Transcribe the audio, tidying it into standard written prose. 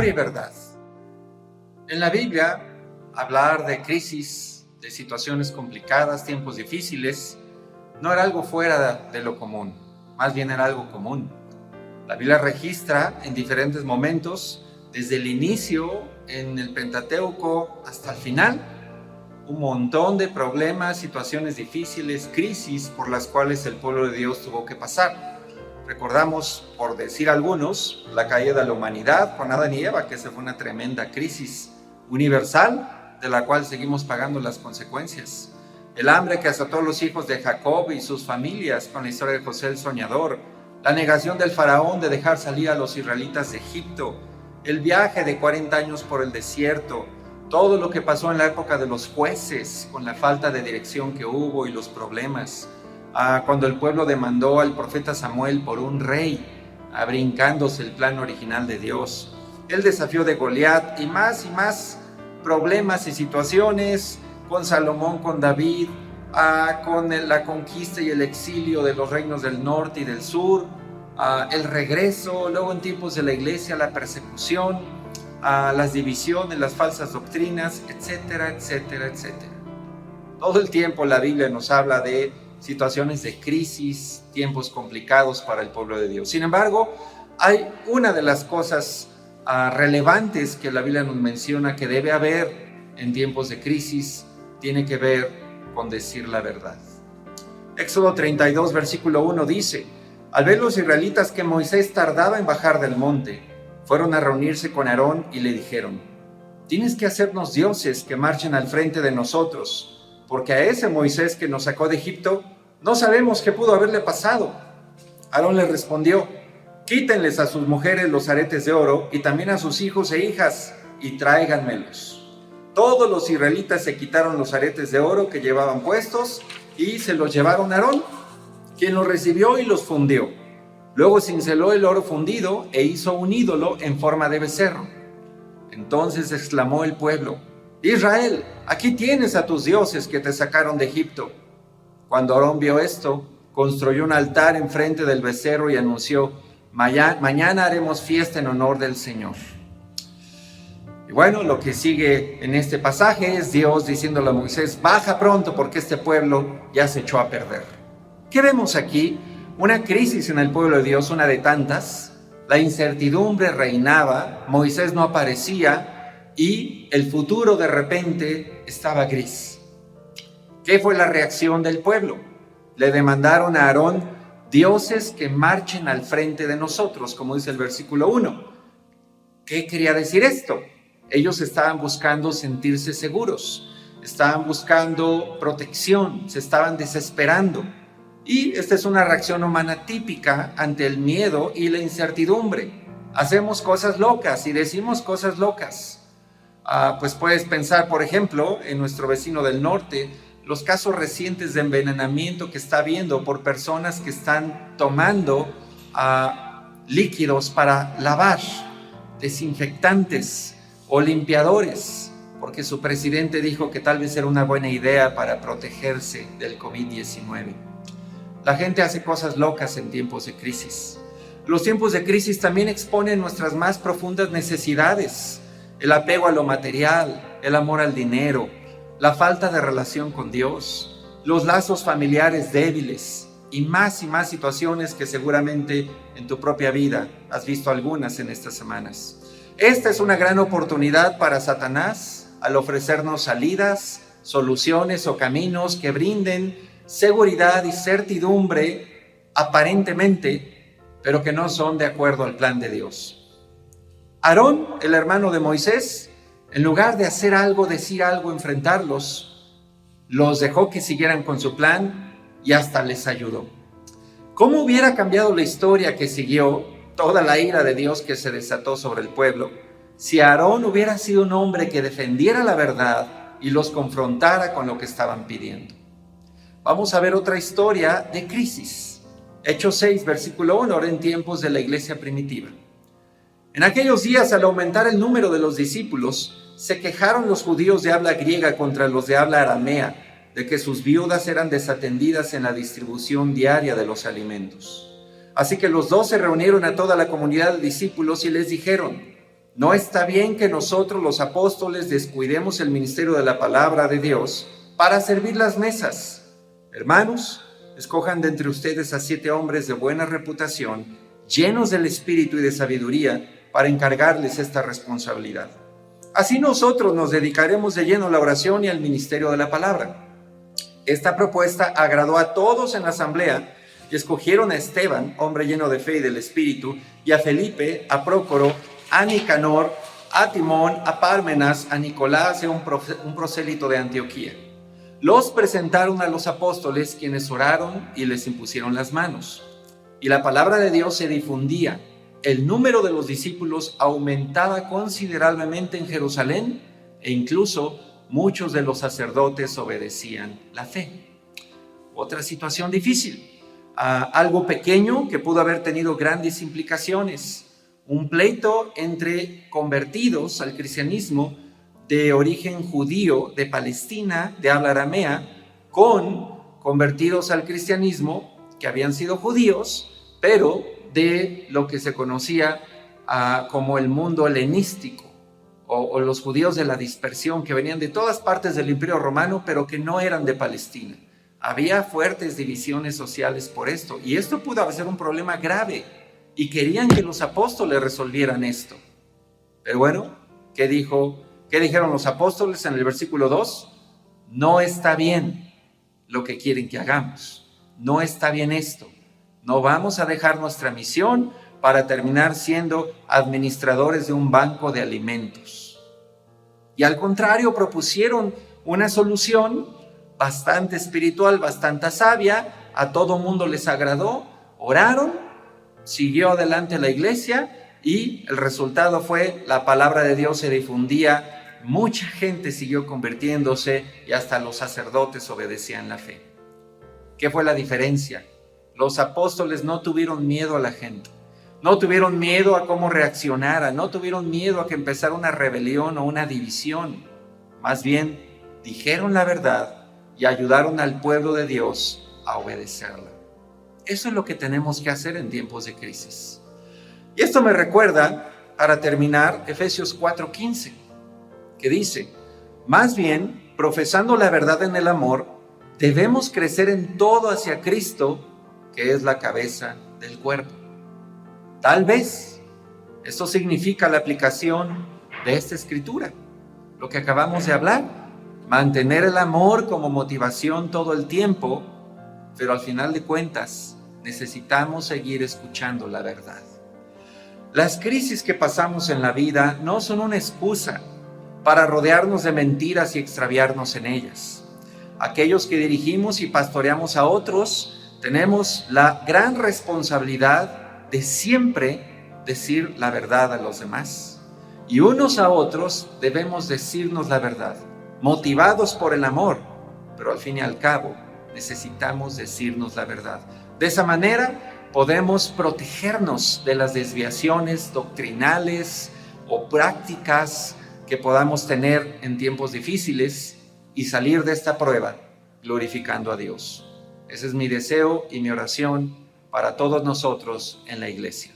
y verdad. En la Biblia, hablar de crisis, de situaciones complicadas, tiempos difíciles, no era algo fuera de lo común, más bien era algo común. La Biblia registra en diferentes momentos, desde el inicio en el Pentateuco hasta el final, un montón de problemas, situaciones difíciles, crisis por las cuales el pueblo de Dios tuvo que pasar. Recordamos, por decir algunos, la caída de la humanidad con Adán y Eva, que esa fue una tremenda crisis universal de la cual seguimos pagando las consecuencias. El hambre que azotó a los hijos de Jacob y sus familias con la historia de José el Soñador, la negación del faraón de dejar salir a los israelitas de Egipto, el viaje de 40 años por el desierto, todo lo que pasó en la época de los jueces con la falta de dirección que hubo y los problemas, cuando el pueblo demandó al profeta Samuel por un rey, brincándose el plan original de Dios, el desafío de Goliat y más problemas y situaciones con Salomón, con David, con la conquista y el exilio de los reinos del norte y del sur, el regreso, luego en tiempos de la iglesia, la persecución, las divisiones, las falsas doctrinas, etcétera, etcétera, etcétera. Todo el tiempo la Biblia nos habla de situaciones de crisis, tiempos complicados para el pueblo de Dios. Sin embargo, hay una de las cosas relevantes que la Biblia nos menciona que debe haber en tiempos de crisis, tiene que ver con decir la verdad. Éxodo 32, versículo 1 dice: al ver los israelitas que Moisés tardaba en bajar del monte, fueron a reunirse con Aarón y le dijeron: tienes que hacernos dioses que marchen al frente de nosotros, porque a ese Moisés que nos sacó de Egipto, no sabemos qué pudo haberle pasado. Aarón le respondió: quítenles a sus mujeres los aretes de oro y también a sus hijos e hijas y tráiganmelos. Todos los israelitas se quitaron los aretes de oro que llevaban puestos y se los llevaron a Aarón, quien los recibió y los fundió. Luego cinceló el oro fundido e hizo un ídolo en forma de becerro. Entonces exclamó el pueblo: Israel, aquí tienes a tus dioses que te sacaron de Egipto. Cuando Aarón vio esto, construyó un altar enfrente del becerro y anunció: mañana haremos fiesta en honor del Señor. Y bueno, lo que sigue en este pasaje es Dios diciéndole a Moisés: baja pronto porque este pueblo ya se echó a perder. ¿Qué vemos aquí? Una crisis en el pueblo de Dios, una de tantas. La incertidumbre reinaba, Moisés no aparecía y el futuro de repente estaba gris. ¿Qué fue la reacción del pueblo? Le demandaron a Aarón dioses que marchen al frente de nosotros, como dice el versículo 1. ¿Qué quería decir esto? Ellos estaban buscando sentirse seguros, estaban buscando protección, se estaban desesperando. Y esta es una reacción humana típica ante el miedo y la incertidumbre. Hacemos cosas locas y decimos cosas locas. Pues puedes pensar, por ejemplo, en nuestro vecino del norte, los casos recientes de envenenamiento que está habiendo por personas que están tomando líquidos para lavar, desinfectantes o limpiadores, porque su presidente dijo que tal vez era una buena idea para protegerse del COVID-19. La gente hace cosas locas en tiempos de crisis. Los tiempos de crisis también exponen nuestras más profundas necesidades: el apego a lo material, el amor al dinero, la falta de relación con Dios, los lazos familiares débiles y más situaciones que seguramente en tu propia vida has visto algunas en estas semanas. Esta es una gran oportunidad para Satanás al ofrecernos salidas, soluciones o caminos que brinden seguridad y certidumbre aparentemente, pero que no son de acuerdo al plan de Dios. Aarón, el hermano de Moisés, en lugar de hacer algo, decir algo, enfrentarlos, los dejó que siguieran con su plan y hasta les ayudó. ¿Cómo hubiera cambiado la historia que siguió, toda la ira de Dios que se desató sobre el pueblo, si Aarón hubiera sido un hombre que defendiera la verdad y los confrontara con lo que estaban pidiendo? Vamos a ver otra historia de crisis. Hechos 6, versículo 1, ahora en tiempos de la iglesia primitiva. En aquellos días, al aumentar el número de los discípulos, se quejaron los judíos de habla griega contra los de habla aramea, de que sus viudas eran desatendidas en la distribución diaria de los alimentos. Así que los 12 reunieron a toda la comunidad de discípulos y les dijeron: No está bien que nosotros los apóstoles descuidemos el ministerio de la palabra de Dios para servir las mesas. Hermanos, escojan de entre ustedes a 7 hombres de buena reputación, llenos del espíritu y de sabiduría, para encargarles esta responsabilidad. Así nosotros nos dedicaremos de lleno a la oración y al ministerio de la palabra. Esta propuesta agradó a todos en la asamblea y escogieron a Esteban, hombre lleno de fe y del espíritu, y a Felipe, a Prócoro, a Nicanor, a Timón, a Pármenas, a Nicolás, un prosélito de Antioquía. Los presentaron a los apóstoles, quienes oraron y les impusieron las manos. Y la palabra de Dios se difundía. El número de los discípulos aumentaba considerablemente en Jerusalén e incluso muchos de los sacerdotes obedecían la fe. Otra situación difícil, algo pequeño que pudo haber tenido grandes implicaciones. Un pleito entre convertidos al cristianismo de origen judío de Palestina, de habla aramea, con convertidos al cristianismo que habían sido judíos, pero de lo que se conocía como el mundo helenístico, o los judíos de la dispersión, que venían de todas partes del Imperio Romano, pero que no eran de Palestina. Había fuertes divisiones sociales por esto, y esto pudo ser un problema grave, y querían que los apóstoles resolvieran esto. Pero bueno, ¿qué dijeron los apóstoles en el versículo 2? No está bien lo que quieren que hagamos. No está bien esto. No vamos a dejar nuestra misión para terminar siendo administradores de un banco de alimentos. Y al contrario, propusieron una solución bastante espiritual, bastante sabia. A todo mundo les agradó. Oraron, siguió adelante la iglesia y el resultado fue la palabra de Dios se difundía. Mucha gente siguió convirtiéndose y hasta los sacerdotes obedecían la fe. ¿Qué fue la diferencia? Los apóstoles no tuvieron miedo a la gente, no tuvieron miedo a cómo reaccionara, no tuvieron miedo a que empezara una rebelión o una división. Más bien, dijeron la verdad y ayudaron al pueblo de Dios a obedecerla. Eso es lo que tenemos que hacer en tiempos de crisis. Y esto me recuerda, para terminar, Efesios 4:15, que dice: más bien, profesando la verdad en el amor, debemos crecer en todo hacia Cristo, que es la cabeza del cuerpo. Tal vez esto significa la aplicación de esta escritura, lo que acabamos de hablar, mantener el amor como motivación todo el tiempo, pero al final de cuentas necesitamos seguir escuchando la verdad. Las crisis que pasamos en la vida no son una excusa para rodearnos de mentiras y extraviarnos en ellas. Aquellos que dirigimos y pastoreamos a otros tenemos la gran responsabilidad de siempre decir la verdad a los demás. Y unos a otros debemos decirnos la verdad, motivados por el amor, pero al fin y al cabo necesitamos decirnos la verdad. De esa manera podemos protegernos de las desviaciones doctrinales o prácticas que podamos tener en tiempos difíciles y salir de esta prueba glorificando a Dios. Ese es mi deseo y mi oración para todos nosotros en la iglesia.